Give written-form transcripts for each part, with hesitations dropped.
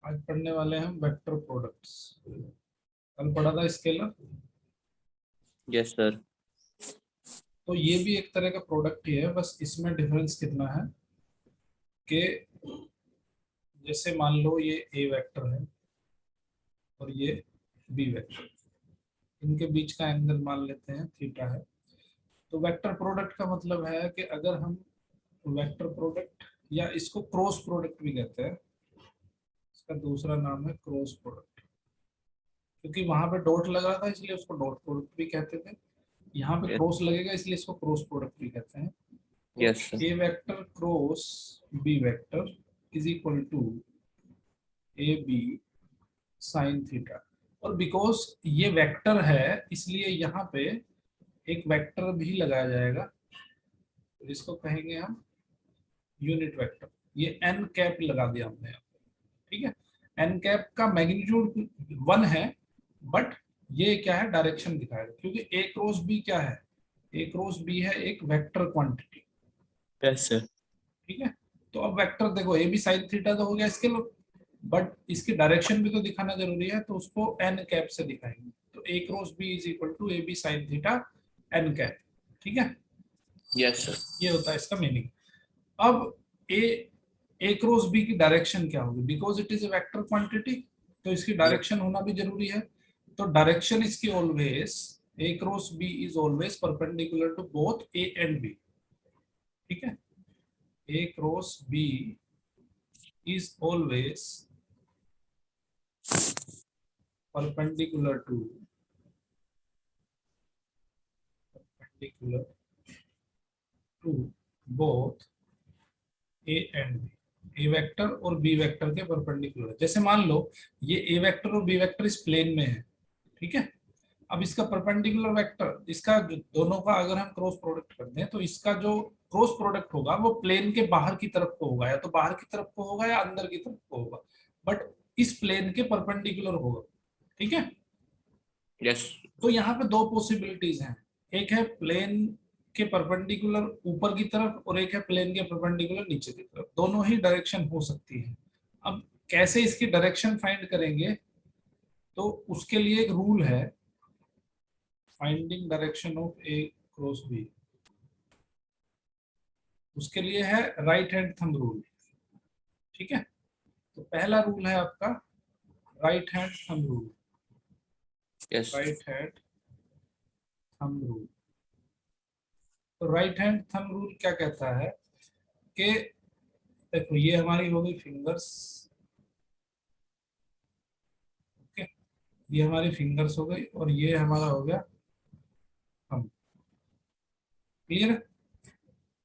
आज पढ़ने वाले हैं हम वेक्टर प्रोडक्ट्स। कल पढ़ा था स्केलर। Yes sir. तो ये भी एक तरह का प्रोडक्ट ही है, बस इसमें डिफरेंस कितना है कि जैसे मान लो ये ए वेक्टर है और ये बी वेक्टर, इनके बीच का एंगल मान लेते हैं थीटा है। तो वेक्टर प्रोडक्ट का मतलब है कि अगर हम वेक्टर प्रोडक्ट या इसको क्रॉस प्रोडक्ट भी कहते हैं, इसका दूसरा नाम है क्रॉस प्रोडक्ट, क्योंकि वहां पे डॉट लगा था इसलिए उसको डॉट प्रोडक्ट भी कहते थे। यहाँ पे क्रॉस लगेगा इसलिए इसको क्रॉस प्रोडक्ट भी कहते हैं। तो yes sir. A vector cross B vector is equal to A B sine theta. और बिकॉज ये वेक्टर है इसलिए यहाँ पे एक वेक्टर भी लगाया जाएगा, जिसको कहेंगे हम यूनिट वेक्टर। ये एन कैप लगा दिया हमने यहाँ पे, ठीक है। एन कैप का मैग्नीट्यूड 1 है, बट ये क्या है, डायरेक्शन दिखाएगा, क्योंकि ए क्रॉस बी क्या है, ए क्रॉस बी है एक वेक्टर क्वांटिटी, यस सर। ठीक है। तो अब वेक्टर देखो, ए बी साइन थीटा तो हो गया इसके लो, बट इसकी डायरेक्शन भी तो दिखाना जरूरी है, तो उसको एन कैप से दिखाएंगे। तो A cross B is equal to A B sine theta N cap, ठीक है। Yes sir. ये होता है इसका मीनिंग। अब ए ए क्रॉस बी की डायरेक्शन क्या होगी, because it is a vector quantity, तो इसकी डायरेक्शन होना भी जरूरी है। तो डायरेक्शन इसकी always, A cross B is always perpendicular to both A and B, ठीक है। A cross B is always perpendicular to both a and b, A vector और बी वेक्टर के परपेंडिकुलर। जैसे मान लो ये ए वेक्टर और बी वेक्टर इस प्लेन में है, ठीक है। अब इसका परपेंडिकुलर वेक्टर, इसका दोनों का अगर हम क्रॉस प्रोडक्ट करते हैं तो इसका जो क्रॉस प्रोडक्ट होगा वो प्लेन के बाहर की तरफ को होगा, या तो बाहर की तरफ को होगा या अंदर की तरफ को होगा, बट इस प्लेन के परपेंडिकुलर होगा, ठीक है। यस। तो यहाँ पे दो पॉसिबिलिटीज हैं, एक है प्लेन के परपेंडिकुलर ऊपर की तरफ और एक है प्लेन के परपेंडिकुलर नीचे की तरफ, दोनों ही डायरेक्शन हो सकती है। अब कैसे इसकी डायरेक्शन फाइंड करेंगे, तो उसके लिए एक रूल है, finding direction of A cross B. उसके लिए है राइट हैंड थंब रूल, ठीक है। तो पहला रूल है आपका right hand thumb rule, yes. Right hand thumb rule. तो राइट हैंड थंब रूल क्या कहता है कि देखो ये हमारी हो गई फिंगर्स, ओके, ये हमारी फिंगर्स हो गई और ये हमारा हो गया थंब, क्लियर है।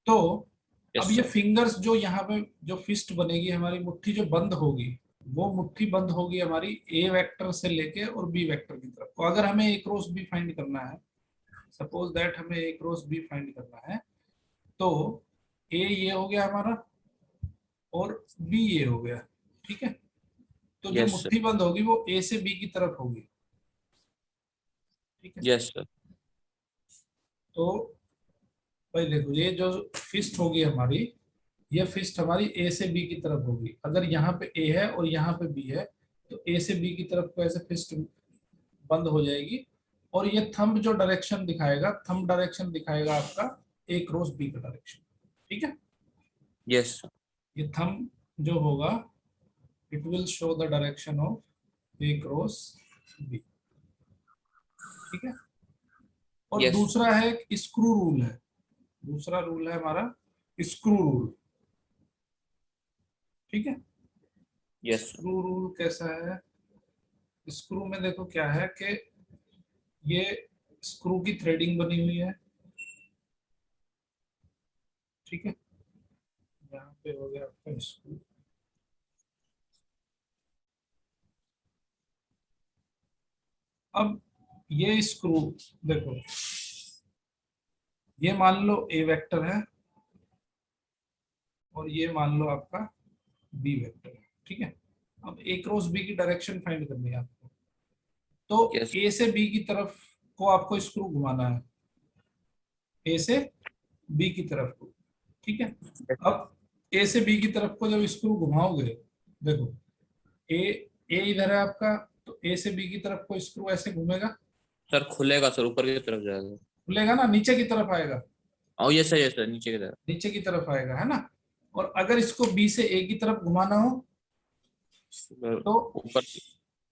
तो अब यस ये सर। फिंगर्स जो यहाँ पे जो फिस्ट बनेगी हमारी, मुट्ठी जो बंद होगी, वो मुट्ठी बंद होगी हमारी ए वेक्टर से लेके और बी वेक्टर की तरफ। तो अगर हमें ए क्रॉस बी फाइंड करना है, सपोज दैट हमें ए क्रॉस बी फाइंड करना है, तो ए ये हो गया हमारा और बी ये हो गया, ठीक है। तो जो यस सर। मुट्ठी बंद होगी वो ए से बी की तरफ होगी, ठीक है। Yes sir. तो भाई देखो ये जो फिस्ट होगी हमारी, ये फिस्ट हमारी ए से बी की तरफ होगी। अगर यहाँ पे ए है और यहाँ पे बी है, तो ए से बी की तरफ को ऐसे फिस्ट बंद हो जाएगी। और ये थंब जो डायरेक्शन दिखाएगा, थंब डायरेक्शन दिखाएगा आपका ए क्रॉस बी का डायरेक्शन, ठीक है। Yes sir. ये थंब जो होगा, it will show the direction of A cross B, ठीक है। और यस। दूसरा है स्क्रू रूल है, दूसरा रूल है हमारा स्क्रू रूल, ठीक है। Yes sir. स्क्रू रूल कैसा है, स्क्रू में देखो क्या है कि ये स्क्रू की थ्रेडिंग बनी हुई है, ठीक है। यहाँ पे हो गया आपका स्क्रू। अब ये स्क्रू देखो, ये मान लो ए वेक्टर है और ये मान लो आपका बी वेक्टर है, ठीक है। अब ए क्रॉस बी की डायरेक्शन फाइंड करनी है आपको, तो यस। ए से बी की तरफ को आपको स्क्रू घुमाना है, ए से बी की तरफ को, ठीक है। अब ए से बी की तरफ को जब स्क्रू घुमाओगे, देखो ए ए इधर है आपका, तो ए से बी की तरफ कोई स्क्रू ऐसे घूमेगा, सर खुलेगा सर, ऊपर की तरफ जाएगा। खुलेगा ना, नीचे की तरफ आएगा, ओ यस सर, नीचे की तरफ। नीचे की तरफ आएगा, है ना। और अगर इसको बी से ए की तरफ घुमाना हो सर, तो ऊपर।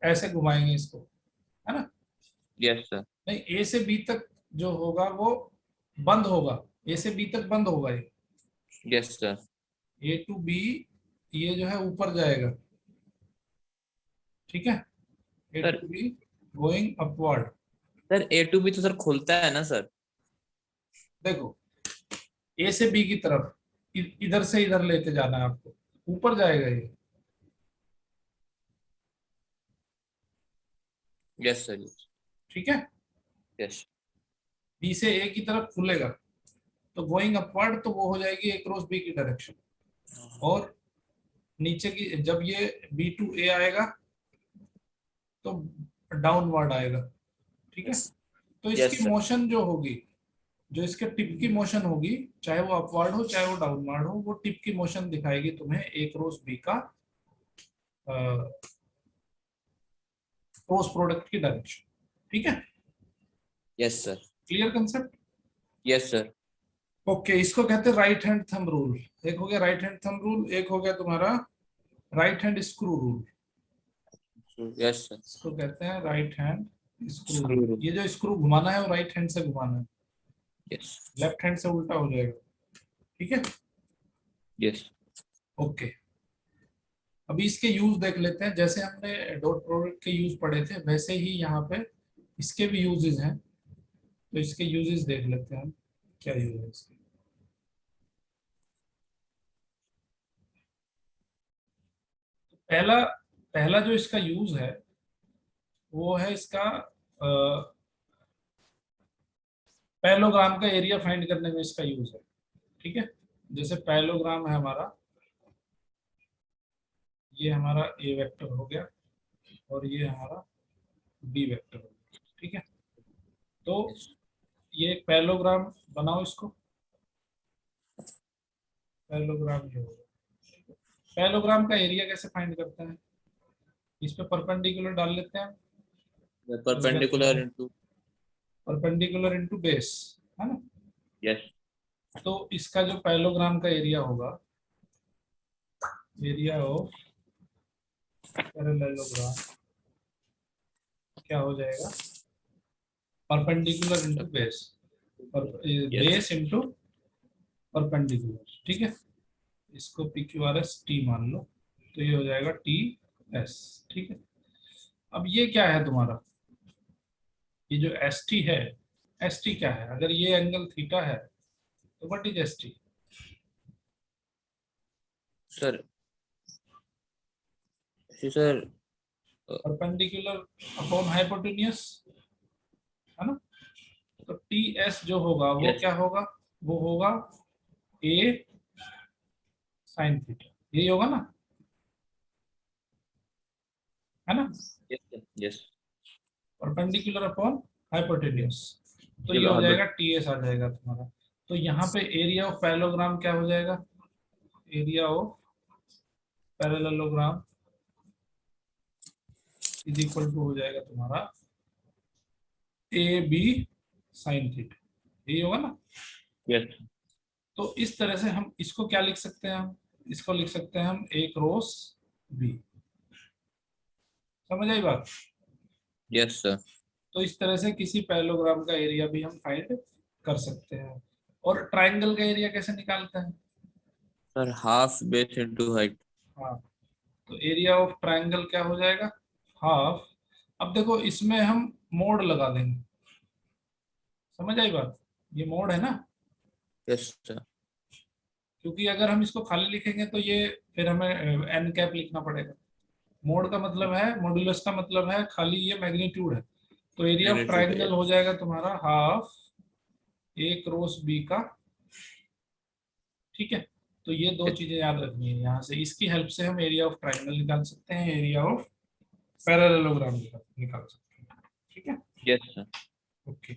ऐसे घुमाएंगे इसको, है ना। Yes sir. नहीं, ए से बी तक जो होगा वो बंद होगा, ए से बी तक बंद होगा ये, yes sir. A to B, ये जो है ऊपर जाएगा, ठीक है, A sir to B going upward. Sir A to B तो सर खुलता है ना सर? देखो, ए से बी की तरफ इधर से इधर लेके जाना है आपको, ऊपर जाएगा ये, यस सर। ठीक है। यस। बी से ए की तरफ खुलेगा, तो गोइंग अपवर्ड, तो वो हो जाएगी ए क्रॉस बी की डायरेक्शन। और नीचे की, जब ये बी टू ए आएगा तो डाउनवर्ड आएगा, ठीक है। तो यस इसकी सर। मोशन जो होगी, जो इसके टिप की मोशन होगी, चाहे वो अपवर्ड हो चाहे वो डाउनवर्ड हो, वो टिप की मोशन दिखाएगी तुम्हें ए क्रॉस बी का क्रॉस प्रोडक्ट की डायरेक्शन, ठीक है। Yes sir. Clear concept? Yes sir. Okay, इसको कहते हैं राइट हैंड थंब रूल। एक हो गया राइट हैंड थंब रूल, एक हो गया तुम्हारा right hand screw rule. Yes sir. इसको कहते हैं right hand screw rule. Screw. ये जो स्क्रू घुमाना है वो राइट हैंड से घुमाना है, यस। लेफ्ट हैंड से उल्टा हो जाएगा, ठीक है। यस। ओके, अभी इसके यूज देख लेते हैं। जैसे हमने डॉट प्रोडक्ट के यूज पढ़े थे, वैसे ही यहाँ पे इसके भी यूजेस हैं, तो इसके यूजेस देख लेते हैं हम, क्या यूज है इसके। पहला पहला जो इसका यूज है वो है इसका पैरेललोग्राम का एरिया फाइंड करने में इसका यूज है, ठीक है। जैसे पैरेललोग्राम है हमारा, ये हमारा ए वेक्टर हो गया और ये हमारा बी वेक्टर हो गया, ठीक है। तो ये एक पैरेललोग्राम बनाओ, इसको पैरेललोग्राम ये होगा। पैरेललोग्राम का एरिया कैसे फाइंड करते हैं, इस पे परपेंडिकुलर डाल लेते हैं, perpendicular into. Perpendicular into base, है ना। यस। तो इसका जो पैरेललोग्राम का एरिया होगा, एरिया ऑफ पैरेललोग्राम क्या हो जाएगा, perpendicular into base, base into perpendicular, ठीक है। इसको P Q R S T मान लो, तो ये हो जाएगा टी एस, ठीक है। अब ये क्या है तुम्हारा, ये जो एस टी है, एस टी क्या है, अगर ये एंगल थीटा है तो what is S T? Sir sir perpendicular upon hypotenuse, है ना। तो टी एस जो होगा वो Yes. क्या होगा, वो होगा ए साइन थीटा, यही होगा ना, है ना। Yes. Yes. Perpendicular upon hypotenuse, तो ये ये हो बात जाएगा टी एस आ जाएगा तुम्हारा। तो यहाँ पे एरिया ऑफ पैरेललोग्राम क्या हो जाएगा, area of parallelogram is equal to हो जाएगा तुम्हारा ए बी साइन थीटा, यही होगा ना। यस। तो इस तरह से हम इसको क्या लिख सकते हैं, हम इसको लिख सकते हैं हम ए क्रॉस बी। समझ आई बात? Yes sir. तो इस तरह से किसी पैरेललोग्राम का एरिया भी हम फाइंड कर सकते हैं। और ट्राइंगल का एरिया कैसे निकालते हैं? Sir half base into height. हाँ, तो एरिया ऑफ ट्राइंगल क्या हो जाएगा, हाफ। अब देखो इसमें हम मोड लगा देंगे, समझ आई बात, ये मोड है ना। Yes sir. क्योंकि अगर हम इसको खाली लिखेंगे तो ये फिर हमें एन कैप लिखना पड़ेगा। मोड का मतलब है, मॉड्यूलस का मतलब है खाली ये मैग्नीट्यूड है। तो एरिया ऑफ मैग्नीट्यूड है। ट्राइंगल हो जाएगा तुम्हारा हाफ ए क्रॉस बी का, ठीक है। तो ये दो चीजें याद रखनी है, यहाँ से इसकी हेल्प से हम एरिया ऑफ ट्राइंगल निकाल सकते हैं, एरिया ऑफ पैरेललोग्राम निकाल सकते हैं, ठीक है। Yes sir. ओके,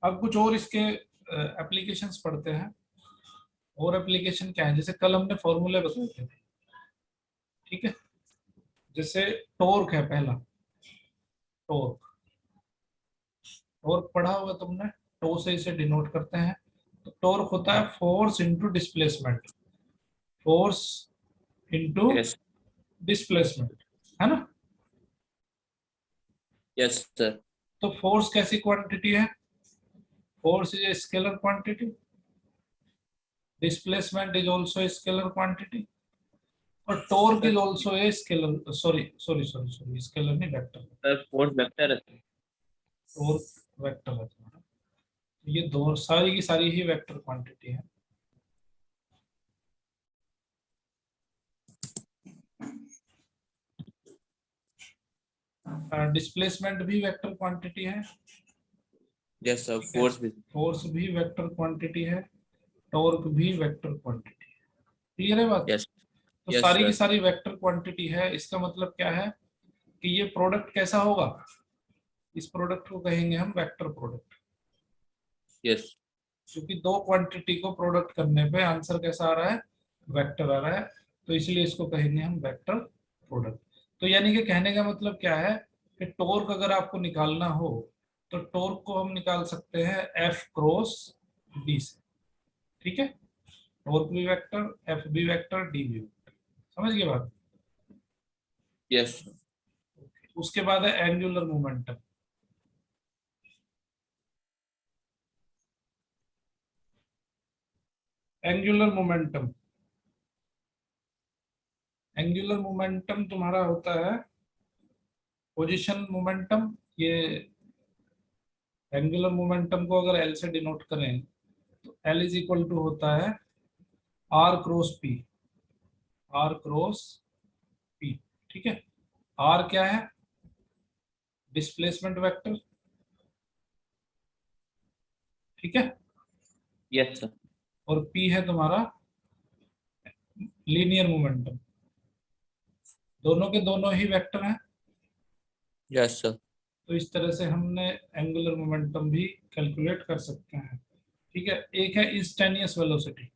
अब कुछ और इसके एप्लीकेशंस पढ़ते हैं। और एप्लीकेशन क्या है, जैसे कल हमने फॉर्मूले बताए थे, ठीक है। जैसे टॉर्क है पहला, टॉर्क, टॉर्क पढ़ा होगा तुमने, टो से इसे डिनोट करते हैं। तो टॉर्क होता है force into displacement, force into Yes. Displacement, है ना। Yes, sir. तो फोर्स कैसी क्वांटिटी है, force is a scalar quantity, displacement is also a scalar quantity, और torque Sir, is also a scalar, sorry sorry sorry sorry, scalar नहीं, vector, sir, force vector है sir. Torque vector है तुम्हारा। तो ये दो सारी की सारी ही वेक्टर क्वांटिटी है। डिस्प्लेसमेंट भी वेक्टर क्वांटिटी है, Yes, sir. ठीक है, Force भी. फोर्स भी वेक्टर क्वांटिटी है, टॉर्क भी वेक्टर क्वांटिटी है। क्लियर है बात। Yes. तो Yes, सारी की sir. सारी वेक्टर क्वांटिटी है, इसका मतलब क्या है कि ये प्रोडक्ट कैसा होगा, इस प्रोडक्ट को कहेंगे हम वेक्टर प्रोडक्ट, Yes. क्योंकि दो क्वांटिटी को प्रोडक्ट करने पे आंसर कैसा आ रहा है, वेक्टर आ रहा है, तो इसलिए इसको कहेंगे हम वेक्टर प्रोडक्ट। तो यानी कि कहने का मतलब क्या है कि टॉर्क अगर आपको निकालना हो तो टॉर्क को हम निकाल सकते हैं एफ क्रॉस डी से, ठीक है, टॉर्क भी वेक्टर, एफ भी वेक्टर, डी भी वेक्टर, समझ गए बात। Yes, sir. उसके बाद है angular momentum. Angular momentum, angular momentum तुम्हारा होता है पोजीशन मोमेंटम। ये एंगुलर मोमेंटम को अगर एल से डिनोट करें तो एल इज इक्वल टू होता है R cross P, R cross P, ठीक है। आर क्या है, डिस्प्लेसमेंट वेक्टर, ठीक है, Yes, sir. और पी है तुम्हारा लीनियर मोमेंटम, दोनों के दोनों ही वेक्टर हैं। Yes, sir. तो इस तरह से हमने एंगुलर मोमेंटम भी कैलकुलेट कर सकते हैं, ठीक है। एक है instantaneous velocity,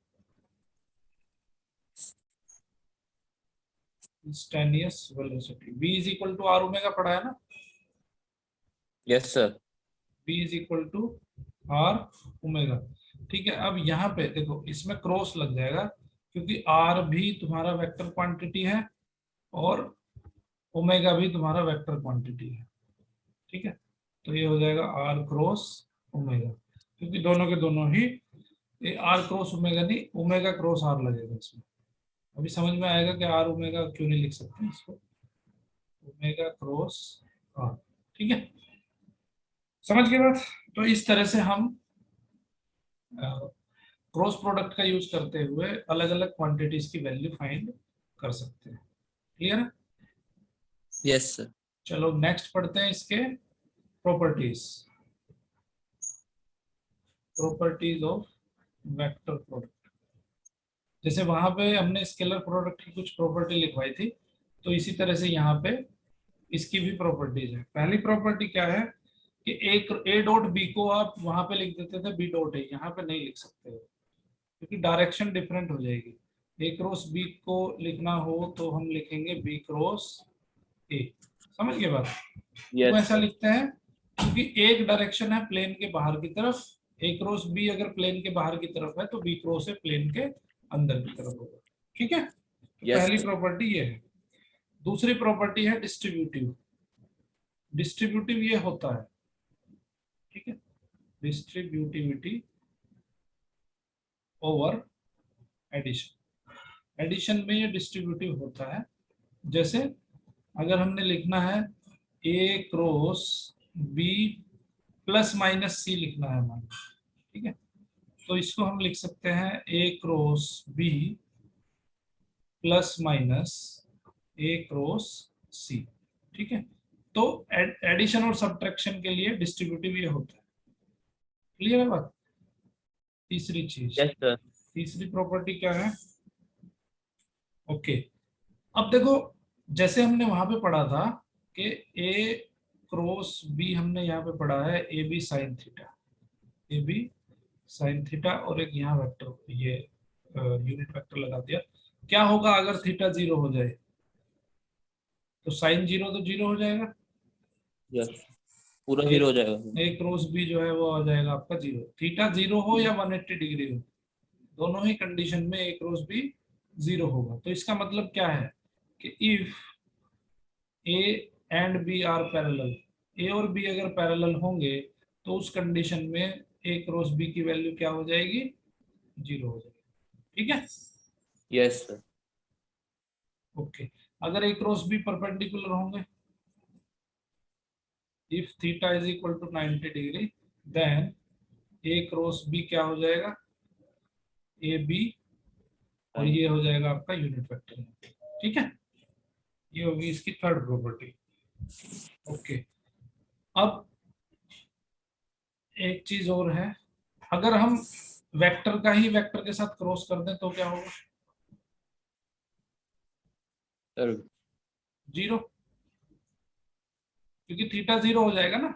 instantaneous velocity, v is equal to R omega पढ़ा है ना, Yes, sir. v is equal to R omega, ठीक है। अब यहाँ पे देखो इसमें क्रॉस लग जाएगा, क्योंकि r भी तुम्हारा वेक्टर क्वांटिटी है और ओमेगा भी तुम्हारा वेक्टर क्वांटिटी है, ठीक है। तो ये हो जाएगा r क्रॉस ओमेगा, क्योंकि दोनों के दोनों ही, ये r क्रॉस ओमेगा नहीं, ओमेगा क्रॉस r लगेगा इसमें। अभी समझ में आएगा कि r ओमेगा क्यों नहीं लिख सकते इसको, ओमेगा क्रॉस r, ठीक है, समझ गए बात। तो इस तरह से हम क्रॉस प्रोडक्ट का यूज करते हुए अलग अलग क्वांटिटीज की वैल्यू फाइंड कर सकते हैं। क्लियर है। Yes, sir. चलो नेक्स्ट पढ़ते हैं इसके properties, properties of vector product. जैसे वहां पे हमने स्केलर प्रोडक्ट की कुछ प्रॉपर्टी लिखवाई थी, तो इसी तरह से यहाँ पे इसकी भी प्रॉपर्टीज है। पहली प्रॉपर्टी क्या है कि एक ए डॉट बी को आप वहां पे लिख देते थे बी डॉट ए, यहाँ पे नहीं लिख सकते हो क्योंकि डायरेक्शन डिफरेंट हो जाएगी। ए क्रॉस बी को लिखना हो तो हम लिखेंगे बी क्रॉस ए, समझ गए बात। क्यों Yes, ऐसा sir. लिखते हैं, क्योंकि एक डायरेक्शन है प्लेन के बाहर की तरफ, ए क्रॉस बी अगर प्लेन के बाहर की तरफ है तो बी क्रॉस ए प्लेन के अंदर की तरफ होगा, ठीक है। तो Yes, पहली sir. प्रॉपर्टी ये है। दूसरी प्रॉपर्टी है डिस्ट्रीब्यूटिव, डिस्ट्रीब्यूटिव ये होता है, ठीक है, डिस्ट्रीब्यूटिविटी ओवर एडिशन, एडिशन में ये डिस्ट्रीब्यूटिव होता है। जैसे अगर हमने लिखना है A cross B plus minus सी लिखना है हमारे, ठीक है, तो इसको हम लिख सकते हैं ए क्रॉस बी प्लस माइनस ए क्रॉस सी, ठीक है। तो एडिशन और सब्ट्रैक्शन के लिए डिस्ट्रीब्यूटिव ये होता है। क्लियर है बात। तीसरी चीज, Yes, sir. तीसरी प्रॉपर्टी क्या है, ओके, अब देखो जैसे हमने वहां पे पढ़ा था कि ए क्रॉस बी, हमने यहाँ पे पढ़ा है A B sine theta, A B sine theta, और एक यहाँ वेक्टर ये यूनिट वेक्टर लगा दिया। क्या होगा अगर थीटा 0 हो जाए, तो साइन जीरो तो जीरो हो जाएगा, यस, पूरा एक जीरो हो जाएगा। एक क्रॉस बी जो है वो आ जाएगा आपका जीरो, थीटा जीरो हो या 180 डिग्री हो, दोनों ही कंडीशन में ए क्रॉस बी जीरो होगा। तो इसका मतलब क्या है कि if A and B are parallel, A और बी अगर पैरेलल होंगे तो उस कंडीशन में ए क्रॉस बी की वैल्यू क्या हो जाएगी, जीरो हो जाएगी। ठीक है, यस सर। ओके। अगर ए क्रॉस बी परपेंडिकुलर होंगे, if theta is equal to 90 degree, then A cross B क्या हो जाएगा, ए बी, और ये हो जाएगा आपका यूनिट वेक्टर। ठीक है, ये होगी इसकी थर्ड प्रॉपर्टी। ओके, अब एक चीज और है, अगर हम वेक्टर का ही वेक्टर के साथ क्रॉस कर दें तो क्या होगा, सर जीरो, क्योंकि थीटा जीरो हो जाएगा ना।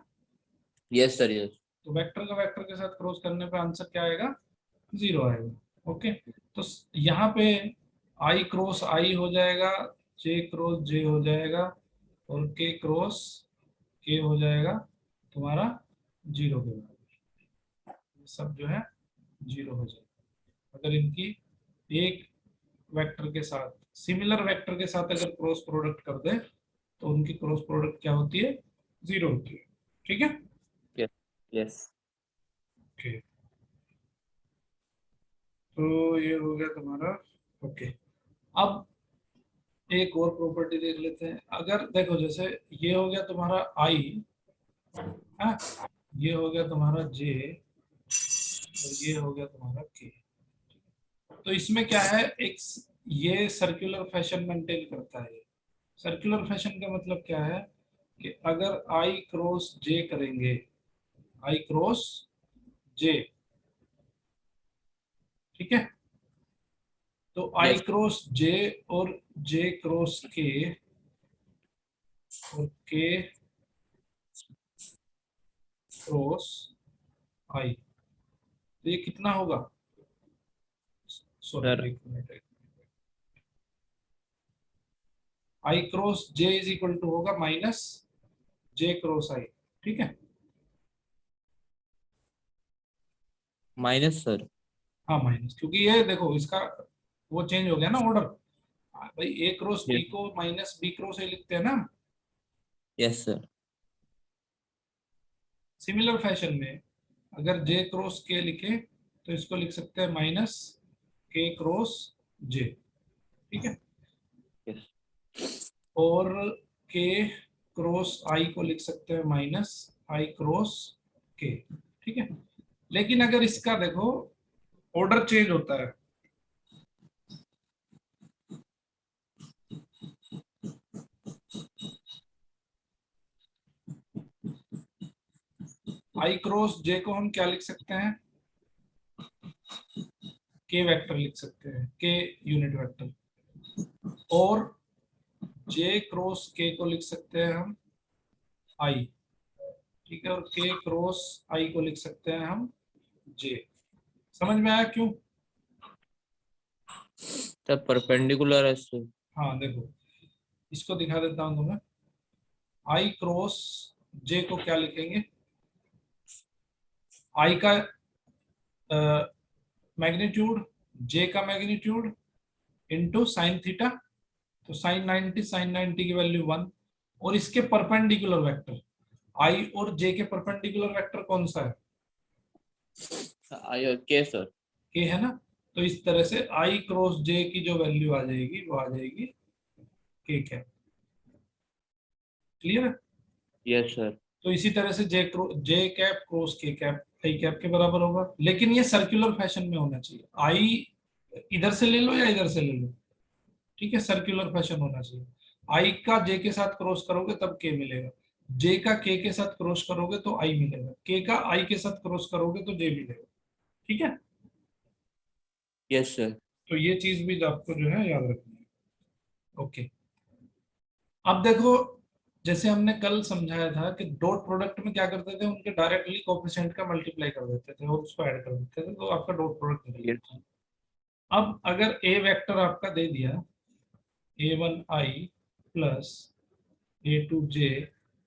Yes sir, yes. तो वेक्टर का वेक्टर के साथ क्रॉस करने पे आंसर क्या आएगा, जीरो आएगा। ओके, तो यहाँ पे आई क्रॉस आई हो जाएगा, जे क्रॉस जे हो जाएगा, और के क्रॉस के हो जाएगा तुम्हारा जीरो के बराबर, ये सब जो है जीरो हो जाएगा। अगर इनकी एक वेक्टर के साथ, सिमिलर वेक्टर के साथ अगर क्रॉस प्रोडक्ट कर दे तो उनकी क्रॉस प्रोडक्ट क्या होती है, जीरो होती है। ठीक है, यस, यस। ओके, तो ये हो गया तुम्हारा। ओके, अब एक और प्रॉपर्टी देख लेते हैं। अगर देखो जैसे ये हो गया तुम्हारा आई, हाँ, ये हो गया तुम्हारा जे, और ये हो गया तुम्हारा के। तो इसमें क्या है, एक ये सर्कुलर फैशन मेंटेन करता है। सर्कुलर फैशन का मतलब क्या है कि अगर आई क्रॉस जे करेंगे, आई क्रॉस जे, ठीक है, तो आई यस, क्रॉस जे और जे क्रॉस के और के क्रॉस आई, तो ये कितना होगा, सॉरी सर। एक minute, I cross J is equal to होगा माइनस जे क्रॉस आई। ठीक है, माइनस सर। हाँ माइनस, क्योंकि ये देखो इसका वो चेंज हो गया ना ऑर्डर, भाई ए क्रॉस बी यस, को माइनस बी क्रॉस ए लिखते हैं ना। Yes sir. सिमिलर फैशन में अगर जे क्रॉस के लिखे तो इसको लिख सकते हैं माइनस के क्रॉस जे। ठीक है, यस, और के क्रॉस आई को लिख सकते हैं माइनस आई क्रॉस के। ठीक है, लेकिन अगर इसका देखो ऑर्डर चेंज होता है, आई क्रॉस जे को हम क्या लिख सकते हैं, के वेक्टर लिख सकते हैं, के यूनिट वेक्टर, और जे क्रॉस के को लिख सकते हैं हम आई। ठीक है, और के क्रॉस आई को लिख सकते हैं हम जे। समझ में आया क्यों? सर परपेंडिकुलर है सर। हाँ देखो, इसको दिखा देता हूं तुम्हें। आई क्रॉस जे को क्या लिखेंगे, आई का मैग्नीट्यूड, जे का मैग्नीट्यूड इंटू साइन थीटा, तो साइन 90, साइन 90 की वैल्यू 1, और इसके परपेंडिकुलर वेक्टर, आई और जे के परपेंडिकुलर वेक्टर कौन सा है, आई के सर। के है ना। तो इस तरह से आई क्रॉस जे की जो वैल्यू आ जाएगी वो आ जाएगी के कैप। क्लियर है? Yes sir. तो इसी तरह से जे कैप क्रॉस के कैप आई कैप के बराबर होगा, लेकिन ये सर्कुलर फैशन में होना चाहिए। आई इधर से ले लो या इधर से ले लो, ठीक है, सर्कुलर फैशन होना चाहिए। आई का जे के साथ क्रॉस करोगे तब के मिलेगा, जे का के साथ क्रॉस करोगे तो आई मिलेगा, के का आई के साथ क्रॉस करोगे तो जे मिलेगा। ठीक है, यस सर। तो ये चीज भी आपको जो है याद रखनी है। ओके, अब देखो, जैसे हमने कल समझाया था कि डॉट प्रोडक्ट में क्या करते थे, उनके डायरेक्टली कोफिशिएंट का मल्टीप्लाई कर देते थे और उसको ऐड कर देते थे, तो आपका डॉट प्रोडक्ट निकल यस, जाता है। अब अगर ए वेक्टर आपका दे दिया a1 i plus A2J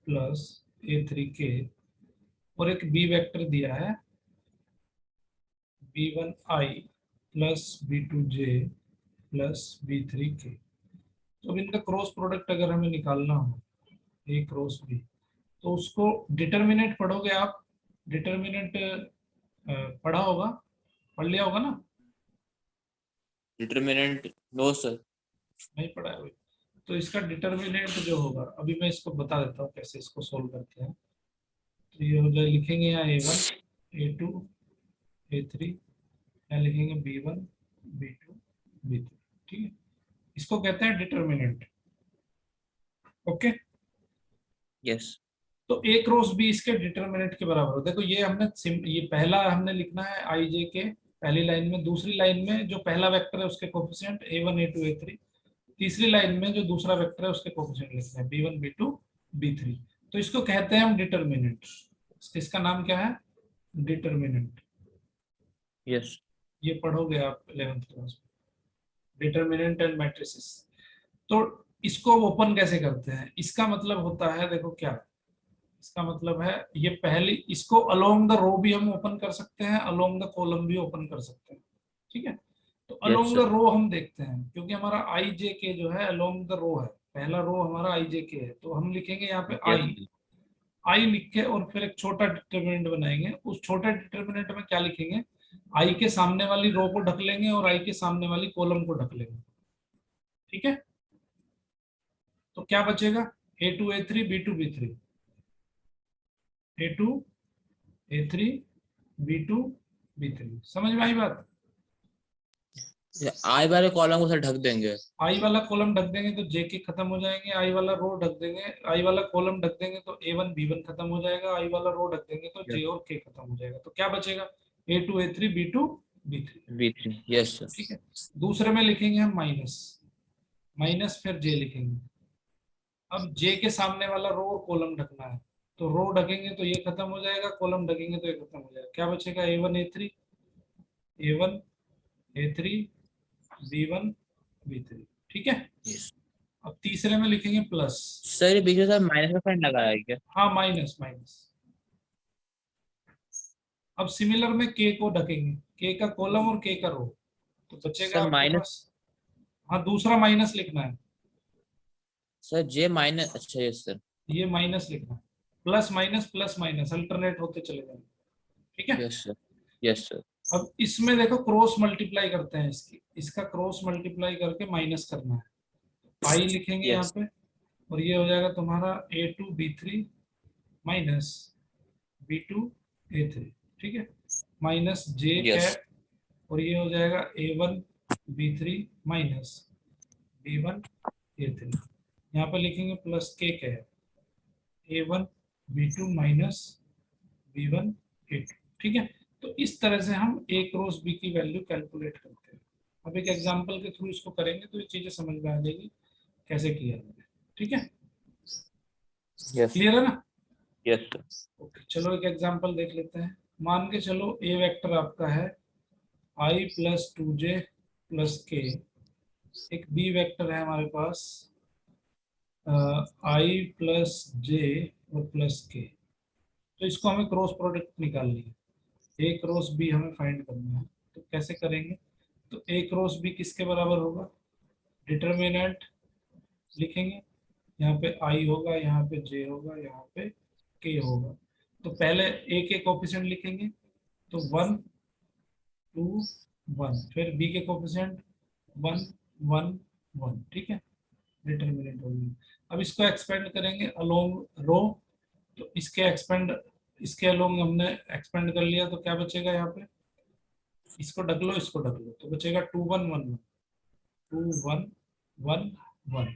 plus A3K, और एक B वेक्टर दिया है B1I plus B2J plus B3K। तो अब इनका क्रॉस प्रोडक्ट अगर हमें निकालना हो, A क्रॉस B, तो उसको डिटर्मिनेंट पढ़ोगे आप? डिटर्मिनेंट पढ़ा होगा, पढ़ लिया होगा ना? Determinant no sir. नहीं पढ़ा है अभी? तो इसका डिटर्मिनेंट जो होगा, अभी मैं इसको बता देता हूँ कैसे इसको सोल्व करते हैं। तो ये हो जाए, लिखेंगे यहाँ A1 A2 A3, यहाँ लिखेंगे B1 B2 B3, ठीक है? इसको कहते हैं डिटर्मिनेंट। Okay, yes. तो ए क्रॉस बी इसके डिटर्मिनेंट के बराबर हो। देखो ये ये पहला हमने लिखना है आई जे के पहली लाइन में, दूसरी लाइन में जो पहला वेक्टर है उसके कोफिशिएंट A1 A2 A3, तीसरी लाइन में जो दूसरा वेक्टर है उसके कोफिशिएंट लिखना है B1 B2 B3। तो इसको कहते हैं हम डिटर्मिनेंट। इसका नाम क्या है? डिटर्मिनेंट। यस। ये पढ़ोगे आप 11th क्लास में, डिटर्मिनेंट एंड मैट्रिसेस। तो इसको ओपन कैसे करते हैं? इसका मतलब होता है, देखो क्या इसका मतलब है, ये पहली, इसको अलोंग द रो भी हम ओपन कर सकते हैं, अलोंग द कॉलम भी ओपन कर सकते हैं, ठीक है? तो यस अलोंग द सर। रो हम देखते हैं, क्योंकि हमारा आई जे के जो है अलोंग द रो है, पहला रो हमारा आई जे के है, तो हम लिखेंगे यहाँ पे यस। आई। आई लिख के और फिर एक छोटा डिटर्मिनेंट बनाएंगे। उस छोटे डिटर्मिनेंट में क्या लिखेंगे? आई के सामने वाली रो को ढक लेंगे और आई के सामने वाली कॉलम को ढक लेंगे, ठीक है? तो क्या बचेगा? A2 A3 B2 B3, A2 A3 B2 B3। समझ में आई बात? आई वाले कॉलम को सर ढक देंगे। आई वाला कॉलम ढक देंगे तो जे के खत्म हो जाएंगे, आई वाला रो ढक देंगे, आई वाला कॉलम ढक देंगे तो A1 B1 खत्म हो जाएगा, आई वाला रो ढक देंगे तो जे और के खत्म हो जाएगा। तो क्या बचेगा? A2 A3 B2 B3, B3। Yes sir. ठीक है? दूसरे में लिखेंगे हम माइनस, माइनस फिर जे लिखेंगे। अब जे के सामने वाला रो और कॉलम ढकना है, तो रो ढकेंगे तो ये खत्म हो जाएगा, कॉलम ढकेंगे तो ये खत्म हो जाएगा। क्या बचेगा? A1 A3 A1 A3 B1 B3, ठीक है? यस अब तीसरे में लिखेंगे प्लस। सर। ये बीच में सर माइनस का साइन लगाया है क्या? हाँ, माइनस माइनस। अब सिमिलर में के को ढकेंगे, के का कॉलम और के का रो, तो बचेगा सर आपके माइनस। पास। हाँ, दूसरा माइनस लिखना है, सर जे माइनस, अच्छा यस सर। ये माइनस लिखना है। प्लस माइनस अल्टरनेट होते चले जाएंगे, ठीक है? Yes sir. Yes sir. अब इसमें देखो क्रॉस मल्टीप्लाई करते हैं, इसकी इसका क्रॉस मल्टीप्लाई करके माइनस करना है। आई लिखेंगे यहाँ यस। पे, और ये हो जाएगा तुम्हारा A2 B3 minus B2 A3, ठीक है? माइनस जे यस। कैप, और ये हो जाएगा A1 B3 minus B1 A3। यहाँ पे लिखेंगे प्लस के cap A1 B2 minus B1 A2, ठीक है? तो इस तरह से हम A क्रॉस B की वैल्यू कैलकुलेट करते हैं। अब एक एग्जांपल के थ्रू इसको करेंगे तो ये चीजें समझ में आ जाएगी कैसे किया जाए, ठीक है? यस। क्लियर है ना? Yes sir. ओके, चलो एक एग्जांपल देख लेते हैं। मान के चलो ए वेक्टर आपका है आई प्लस 2J प्लस के, एक बी वेक्टर है हमारे पास आई प्लस जे और प्लस के। तो इसको हमें क्रॉस प्रोडक्ट निकालनी है, ए क्रॉस बी हमें फाइंड करना है। तो कैसे करेंगे? तो ए क्रॉस बी किसके बराबर होगा? डिटर्मिनेंट लिखेंगे, यहाँ पे आई होगा, यहाँ पे जे होगा, यहाँ पे के होगा। तो पहले ए के कोफिशिएंट लिखेंगे, तो 1 2 1, फिर बी के कोफिशिएंट 1 1 1, ठीक है? डिटर्मिनेंट होगी। अब इसको एक्सपेंड करेंगे अलोंग रो, तो इसके अलोंग हमने एक्सपेंड कर लिया, तो क्या बचेगा यहाँ पे? इसको ढक लो, इसको ढक लो, तो बचेगा 2 1 1 1, 2 1 1 1,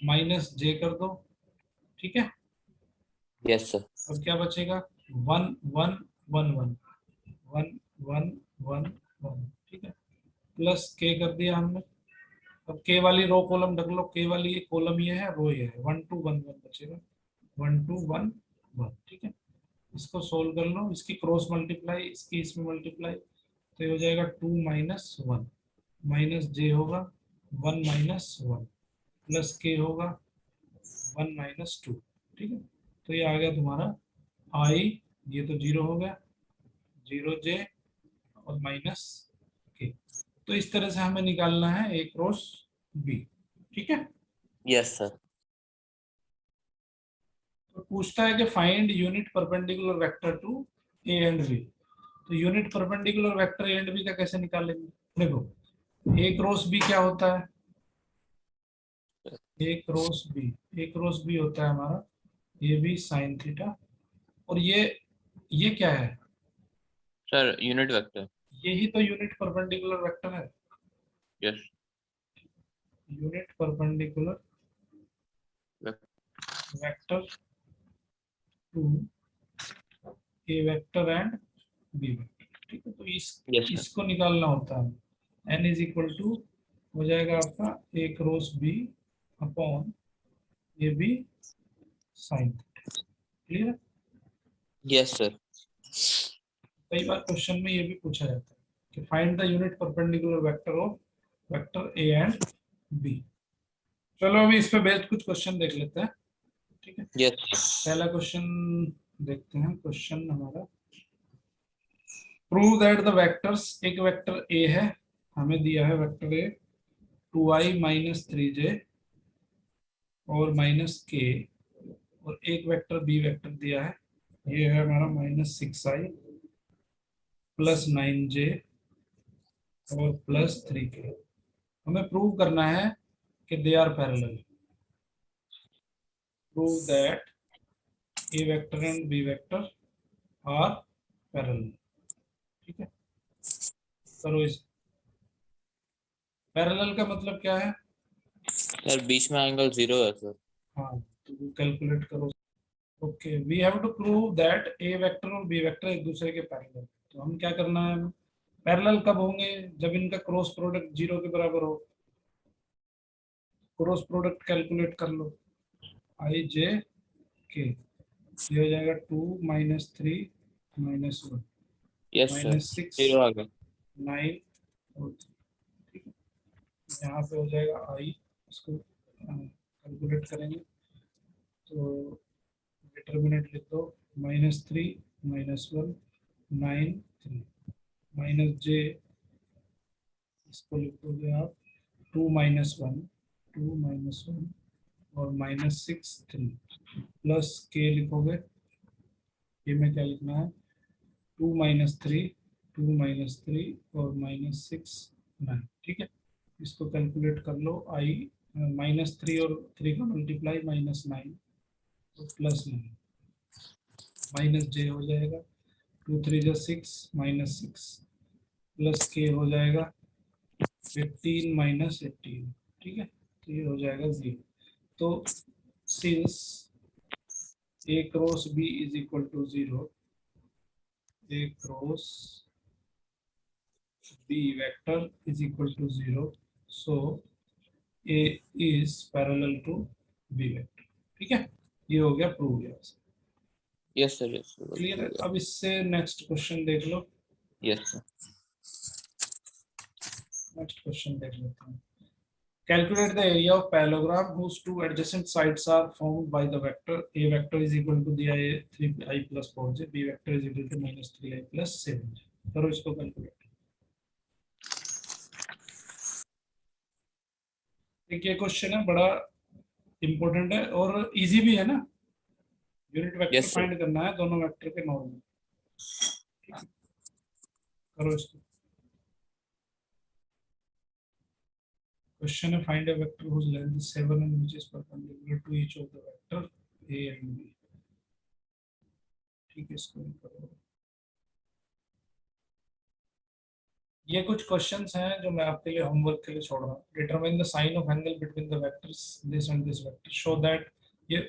माइनस जे कर दो, ठीक है? Yes sir. अब क्या बचेगा? 1 1 1 1 1 1 1 1, ठीक है? प्लस के कर दिया हमने। अब के वाली रो कॉलम ढक लो, के वाली कॉलम ये है, रो ये है, 1 2 1 1 बचेगा, 1 2 1 1, ठीक है? इसको सोल्व कर लो, इसकी क्रॉस मल्टीप्लाई, इसकी इसमें मल्टीप्लाई, तो ये हो जाएगा 2 माइनस 1, माइनस जे होगा 1 माइनस 1, प्लस के होगा 1 माइनस 2, ठीक है। तो ये आ गया तुम्हारा I, ये तो 0 हो गया, 0j और माइनस k। तो इस तरह से हमें निकालना है A क्रॉस B, ठीक है। Yes sir. तो पूछता है कि find unit perpendicular vector to A and B. तो unit perpendicular vector A and B का कैसे निकालेंगे? देखो, ए क्रॉस बी क्या होता है? ए क्रॉस बी होता है हमारा ये भी साइन थीटा, और ये क्या है? Sir unit vector. यही तो यूनिट परपेंडिकुलर वेक्टर है। Yes. Unit perpendicular vector to A vector and B vector, ठीक है। तो यस सर। इसको निकालना होता है। n इज इक्वल टू हो जाएगा आपका A cross B upon A B sine, clear है। Yes sir. कई बार क्वेश्चन में ये भी पूछा जाता है कि find the unit perpendicular vector of vector A and B. चलो अभी इस पे बेस्ड कुछ क्वेश्चन देख लेते हैं, ठीक है। यस। पहला क्वेश्चन देखते हैं। क्वेश्चन हमारा, प्रूव दैट द वेक्टर्स, एक वेक्टर ए है, हमें दिया है vector A 2i minus 3j और माइनस के, और एक वेक्टर बी वेक्टर दिया है, ये है हमारा माइनस 6i प्लस 9j और प्लस 3k। हमें प्रूव करना है कि they are parallel. Prove that A vector and B vector are parallel, ठीक है। करो इस, पैरेलल का मतलब क्या है? सर बीच में एंगल 0 है सर। हाँ, तो कैलकुलेट करो। Okay, we have to prove that A vector और बी वेक्टर एक दूसरे के पैरेलल। तो हम क्या करना है, पैरेलल कब होंगे? जब इनका क्रॉस प्रोडक्ट 0 के बराबर हो। क्रॉस प्रोडक्ट कैलकुलेट कर लो, आई जे के, ये हो जाएगा 2 minus 3 minus 1 yes sir. Minus 6 0 आ गया। 9 और 3, ठीक है। यहाँ पे हो जाएगा आई, इसको कैलकुलेट करेंगे तो डिटर्मिनेंट लिख दो, -3 -1 9 3 माइनस जे, इसको लिख दोगे आप 2 -1 2 -1 और -6 3 प्लस के लिखोगे, ये में क्या लिखना है 2 -3 2 -3 और -6 9, ठीक है। इसको कैलकुलेट कर लो, आई -3 और 3 का मल्टीप्लाई -9 तो +9 माइनस जे हो जाएगा 2 3 6 -6 प्लस के हो जाएगा 15 -18, ठीक है। तो ये हो जाएगा 0। तो since A cross B is equal to 0, A cross B vector is equal to 0, so A is parallel to B vector, ठीक है। ये हो गया प्रूव यहाँ से, yes sir. Yes sir. Clear है। अब इससे नेक्स्ट क्वेश्चन देख लो। Yes sir. नेक्स्ट क्वेश्चन देख लेते हैं। Calculate the area of parallelogram whose two adjacent sides are formed by the vector a vector is equal to the I 3i plus 4j, b vector is equal to -3i plus 7j। करो इसको calculate. देखिए question है, बड़ा important है और easy भी है ना। Unit vector yes sir. Find करना है दोनों वेक्टर के नॉर्मल, ठीक है। करो इसको। क्वेश्चन है find a vector whose length is 7 and which is perpendicular to each of the vector a and b, ठीक है। इसको करो। ये कुछ क्वेश्चंस हैं जो मैं आपके लिए होमवर्क के लिए छोड़ रहा हूँ। Determine the sine of angle between the vectors this and this vector, show that. ये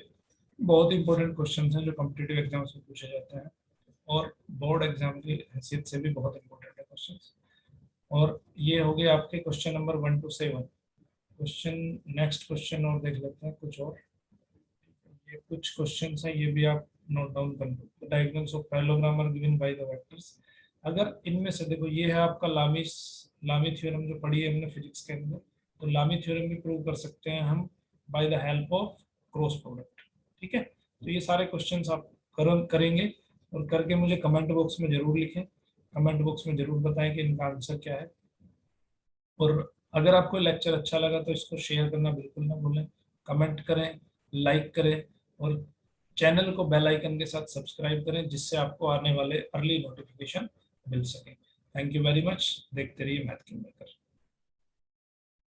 बहुत इंपॉर्टेंट क्वेश्चंस हैं जो कॉम्पिटिटिव एग्जाम्स में पूछे जाते हैं और बोर्ड एग्जाम की हैसियत से भी बहुत इंपॉर्टेंट है क्वेश्चंस। और ये हो गए आपके question number 1 to 7। Question, next question और देख लेते हैं कुछ और। ये कुछ क्वेश्चंस हैं, ये भी आप नोट डाउन कर लो। Diagonals of parallelogram are given by the vectors. अगर इनमें से देखो, ये है आपका लामी थ्योरम जो पढ़ी है हमने फिजिक्स के अंदर। तो लामी थ्योरम भी प्रूव कर सकते हैं हम by the help of cross product. ठीक है, तो ये सारे क्वेश्चंस आप करेंगे और करके मुझे कमेंट बॉक्स में जरूर लिखें, कमेंट बॉक्स में जरूर बताएं कि इनका आंसर क्या है। और अगर आपको लेक्चर अच्छा लगा तो इसको शेयर करना बिल्कुल ना भूलें, कमेंट करें, लाइक करें और चैनल को बेल आइकन के साथ सब्सक्राइब करें जिससे आपको आने वाले अर्ली नोटिफिकेशन मिल सके। थैंक यू वेरी मच, देखते रहिए मैथ किंग मेकर।